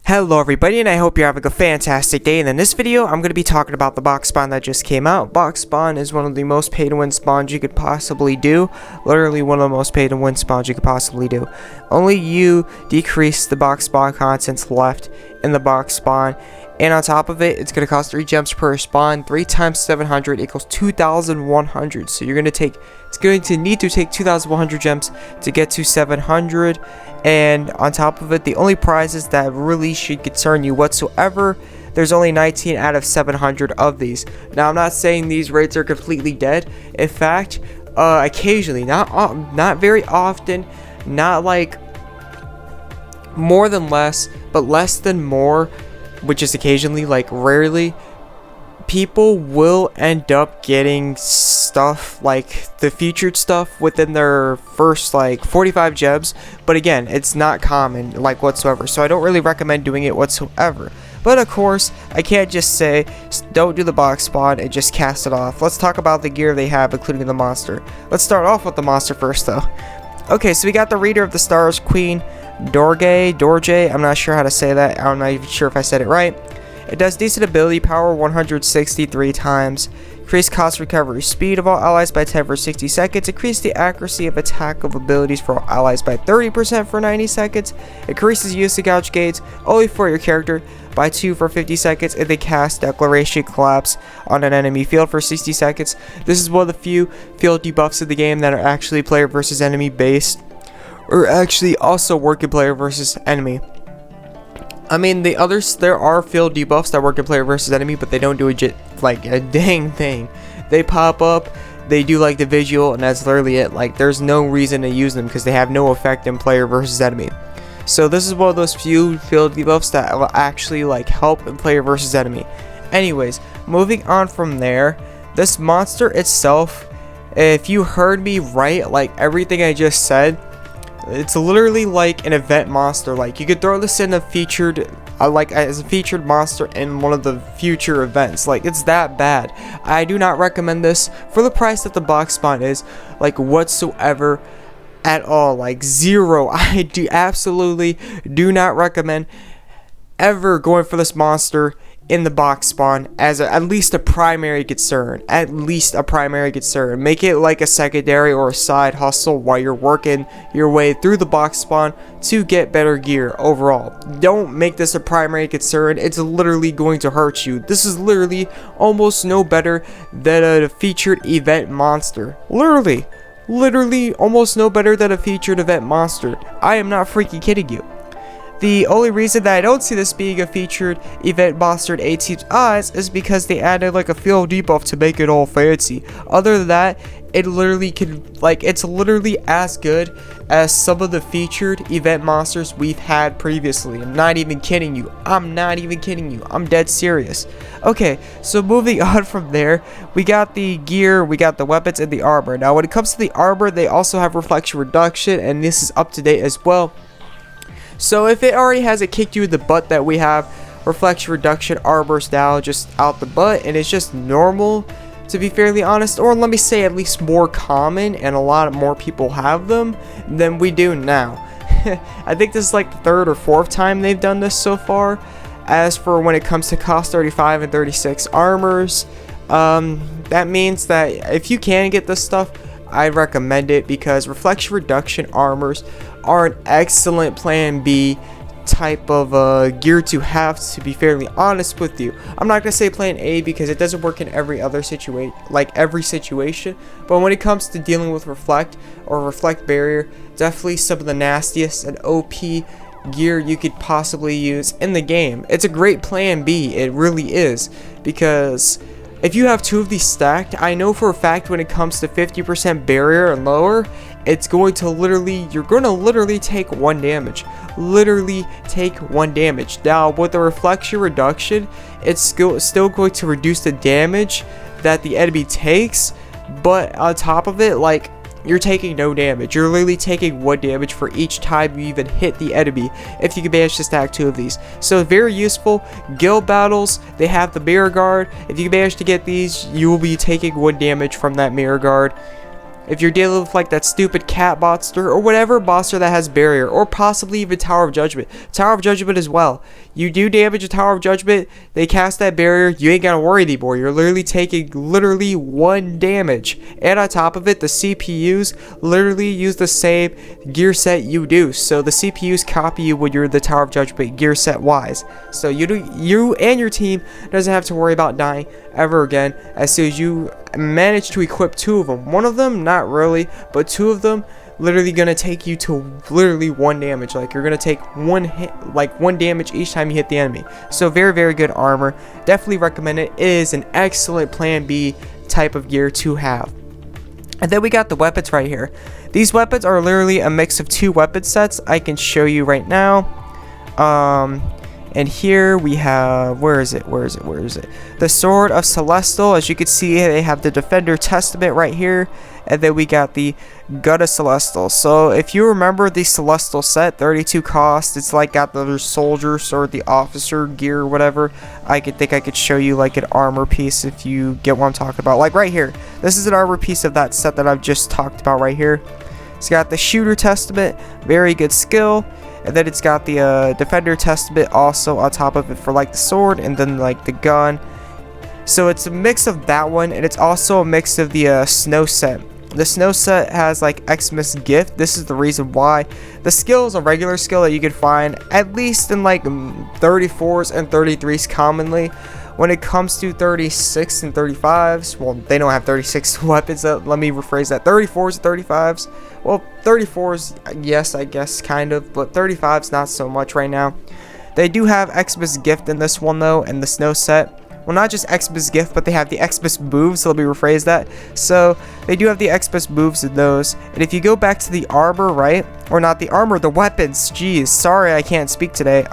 Hello everybody, and I hope you're having a fantastic day. And in this video, I'm going to be talking about the box spawn that just came out. Box spawn is one of the most pay to win spawns you could possibly do. Literally one of the most pay to win spawns you could possibly do. Only you decrease the box spawn contents left in the box spawn. And on top of it, it's going to cost 3 gems per spawn. 3 times 700 equals 2,100. So it's going to need to take 2,100 gems to get to 700. And on top of it, the only prizes that really should concern you whatsoever, there's only 19 out of 700 of these. Now, I'm not saying these rates are completely dead. In fact, occasionally, not very often, not like more than less, but less than more, which is occasionally, like rarely, people will end up getting stuff like the featured stuff within their first like 45 gems. But again, it's not common like whatsoever, so I don't really recommend doing it whatsoever. But of course, I can't just say don't do the box spawn and just cast it off. Let's talk about the gear they have, including the monster. Let's start off with the monster first though. Okay, so we got the Reader of the Stars, Queen Dorje. I'm not sure how to say that. I'm not even sure if I said it right. It does decent ability power 163 times. Increase cost recovery speed of all allies by 10 for 60 seconds. Increase the accuracy of attack of abilities for all allies by 30% for 90 seconds. Increases use to gouge gates only for your character by 2 for 50 seconds. And they cast Declaration Collapse on an enemy field for 60 seconds. This is one of the few field debuffs in the game that are actually player versus enemy based, or actually also work in player versus enemy. I mean, the others, there are field debuffs that work in player versus enemy, but they don't do like a dang thing. They pop up, they do like the visual, and that's literally it. Like, there's no reason to use them because they have no effect in player versus enemy. So this is one of those few field debuffs that will actually like help in player versus enemy. Anyways, moving on from there, this monster itself, if you heard me right, like everything I just said, it's literally like an event monster. Like, you could throw this in a featured, like as a featured monster in one of the future events. Like, it's that bad. I do not recommend this for the price that the box spawn is, like whatsoever at all. Like zero. I do absolutely do not recommend ever going for this monster in the box spawn as at least a primary concern. At least a primary concern. Make it like a secondary or a side hustle while you're working your way through the box spawn to get better gear overall. Don't make this a primary concern. It's literally going to hurt you. This is literally almost no better than a featured event monster. Literally almost no better than a featured event monster. I am not freaking kidding you. The only reason that I don't see this being a featured event monster in A Team's eyes is because they added like a field debuff to make it all fancy. Other than that, it literally it's literally as good as some of the featured event monsters we've had previously. I'm not even kidding you. I'm dead serious. Okay, so moving on from there, we got the gear, we got the weapons, and the armor. Now when it comes to the armor, they also have reflection reduction, and this is up to date as well. So if it already hasn't kicked you in the butt that we have reflection reduction armor style just out the butt, and it's just normal, to be fairly honest, or let me say at least more common, and a lot more people have them than we do now. I think this is like the 3rd or 4th time they've done this so far. As for when it comes to cost 35 and 36 armors, that means that if you can get this stuff, I recommend it, because reflection reduction armors are an excellent plan B type of gear to have, to be fairly honest with you. I'm not gonna say plan A because it doesn't work in every other situation, but when it comes to dealing with reflect or reflect barrier, definitely some of the nastiest and OP gear you could possibly use in the game. It's a great plan B, it really is, because if you have 2 of these stacked, I know for a fact when it comes to 50% barrier and lower, it's going to you're going to literally take 1 damage. Literally take 1 damage. Now, with the reflection reduction, it's still going to reduce the damage that the enemy takes, but on top of it, like, you're taking no damage. You're literally taking 1 damage for each time you even hit the enemy, if you can manage to stack 2 of these. So very useful. Guild battles, they have the mirror guard. If you manage to get these, you will be taking 1 damage from that mirror guard. if you're dealing with like that stupid cat monster or whatever monster that has barrier, or possibly even Tower of Judgment. Tower of Judgment as well. You do damage a Tower of Judgment, they cast that barrier, you ain't gotta worry anymore. You're literally taking 1 damage. And on top of it, the CPUs literally use the same gear set you do. So the CPUs copy you when you're the Tower of Judgment gear set wise. So you and your team doesn't have to worry about dying ever again as soon as you manage to equip 2 of them. One of them, not really, but 2 of them literally gonna take you to literally 1 damage. Like you're gonna take 1 hit, like 1 damage each time you hit the enemy. So very, very good armor. Definitely recommend it. It is an excellent plan B type of gear to have. And then we got the weapons right here. These weapons are literally a mix of 2 weapon sets. I can show you right now. And here we have, where is it? The Sword of Celestial. As you can see, they have the Defender Testament right here. And then we got the Gun of Celestial. So if you remember the Celestial set, 32 cost. It's like got the soldier sword, the officer gear, or whatever. I could show you like an armor piece if you get what I'm talking about. Like right here. This is an armor piece of that set that I've just talked about right here. It's got the Shooter Testament, very good skill. And then it's got the Defender Testament also on top of it for like the sword and then like the gun. So it's a mix of that one, and it's also a mix of the snow set. The snow set has like Xmas gift. This is the reason why. The skill is a regular skill that you can find at least in like 34s and 33s commonly. When it comes to 36 and 35s, well, they don't have 36 weapons. Let me rephrase that. 34s and 35s. Well, 34s, yes, I guess, kind of. But 35s, not so much right now. They do have Xmas gift in this one, though, in the snow set. Well, not just Xmas gift, but they have the Xmas moves. So let me rephrase that. So they do have the Xmas moves in those. And if you go back to the armor, right? Or not the armor, the weapons. Jeez, sorry I can't speak today.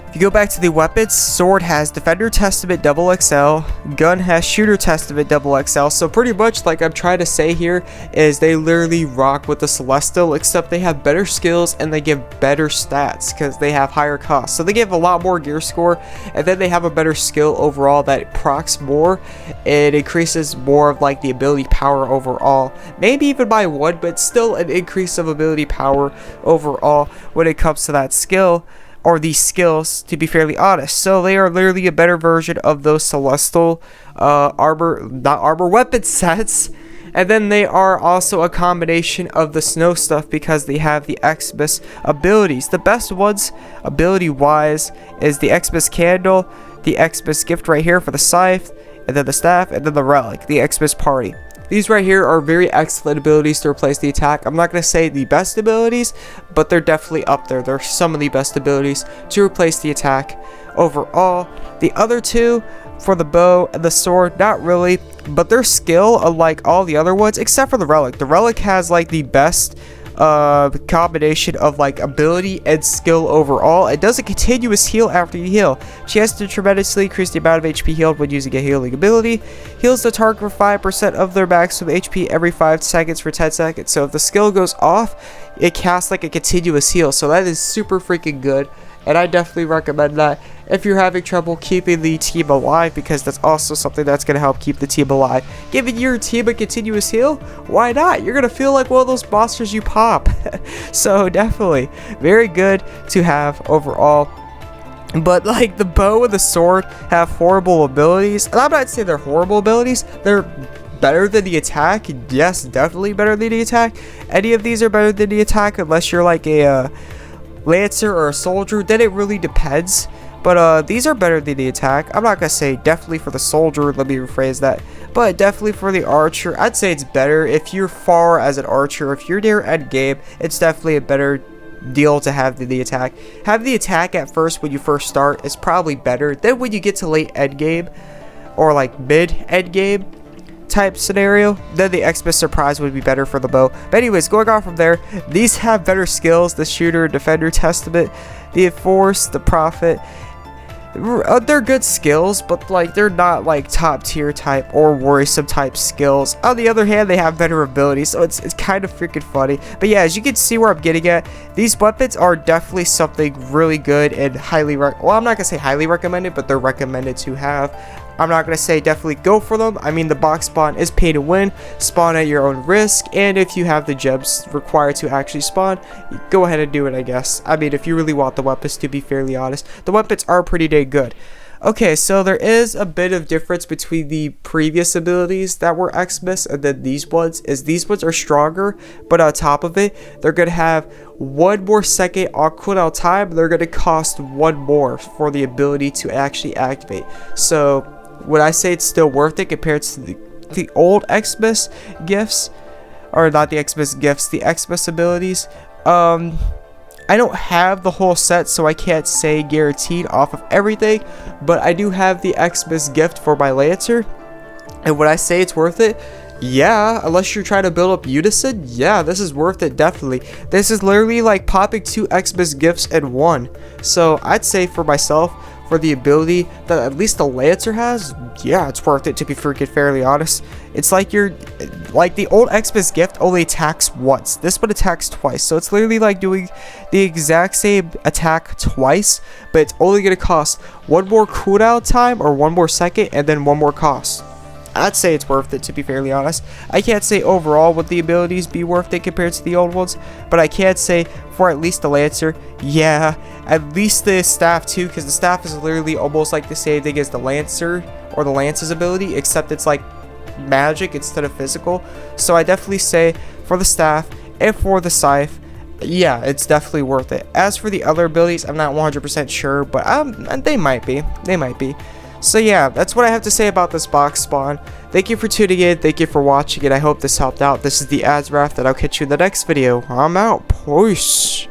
If you go back to the weapons, sword has Defender Testament XXL, gun has Shooter Testament XXL. So pretty much like I'm trying to say here is they literally rock with the Celestial, except they have better skills and they give better stats because they have higher costs. So they give a lot more gear score, and then they have a better skill overall that procs more. It increases more of like the ability power overall, maybe even by 1, but still an increase of ability power overall when it comes to that skill. Or these skills, to be fairly honest. So they are literally a better version of those Celestial weapon sets. And then they are also a combination of the snow stuff because they have the Xmas abilities. The best ones, ability wise, is the Xmas candle, the Xmas gift right here for the scythe, and then the staff, and then the relic, the Xmas party. These right here are very excellent abilities to replace the attack. I'm not going to say the best abilities, but they're definitely up there. They're some of the best abilities to replace the attack overall. The other 2, for the bow and the sword, not really, but their skill, unlike all the other ones, except for the relic. The relic has like the best combination of like ability and skill overall. It does a continuous heal after you heal. She has to tremendously increase the amount of HP healed when using a healing ability. Heals the target for 5% of their maximum HP every 5 seconds for 10 seconds. So if the skill goes off, it casts like a continuous heal. So that is super freaking good. And I definitely recommend that if you're having trouble keeping the team alive, because that's also something that's going to help keep the team alive. Giving your team a continuous heal? Why not? You're going to feel like one of those monsters you pop. So definitely very good to have overall. But like the bow and the sword have horrible abilities. And I'm not saying they're horrible abilities. They're better than the attack. Yes, definitely better than the attack. Any of these are better than the attack unless you're like a Lancer or a soldier. Then it really depends. But these are better than the attack. I'm not gonna say definitely for the soldier, let me rephrase that, but definitely for the archer, I'd say it's better. If you're far as an archer, if you're near end game, it's definitely a better deal to have the attack. Have the attack at first when you first start is probably better. Then when you get to late end game or like mid end game type scenario, then the Xmas surprise would be better for the bow. But anyways, going on from there, these have better skills. The Shooter, Defender Testament, the Enforce, the Prophet. They're good skills, but like they're not like top tier type or worrisome type skills. On the other hand, they have better abilities, so it's kind of freaking funny. But yeah, as you can see where I'm getting at, these weapons are definitely something really good and highly well, I'm not gonna say highly recommended, but they're recommended to have. I'm not going to say definitely go for them. I mean, the box spawn is pay to win, spawn at your own risk, and if you have the gems required to actually spawn, go ahead and do it, I guess. I mean, if you really want the weapons, to be fairly honest, the weapons are pretty dang good. Okay, so there is a bit of difference between the previous abilities that were Xmas and then these ones, is these ones are stronger, but on top of it, they're going to have 1 more second on cooldown time. They're going to cost 1 more for the ability to actually activate. So, would I say it's still worth it compared to the old Xmas gifts? Or not the Xmas gifts, the Xmas abilities? I don't have the whole set, so I can't say guaranteed off of everything, but I do have the Xmas gift for my Lancer, and would I say it's worth it? Yeah, unless you're trying to build up Unison, yeah, this is worth it, definitely. This is literally like popping 2 Xmas gifts in one, so I'd say for myself, for the ability that at least the Lancer has, yeah, it's worth it, to be freaking fairly honest. It's like like the old Xmas gift only attacks once. This one attacks twice, so it's literally like doing the exact same attack twice, but it's only going to cost 1 more cooldown time or 1 more second, and then 1 more cost. I'd say it's worth it, to be fairly honest. I can't say overall would the abilities be worth it compared to the old ones, but I can say for at least the Lancer, yeah, at least the staff too, because the staff is literally almost like the same thing as the Lancer or the Lance's ability, except it's like magic instead of physical. So I definitely say for the staff and for the scythe, yeah, it's definitely worth it. As for the other abilities, I'm not 100% sure, but they might be. So yeah, that's what I have to say about this box spawn. Thank you for tuning in, thank you for watching, and I hope this helped out. This is the AzureWrath, and I'll catch you in the next video. I'm out. Peace.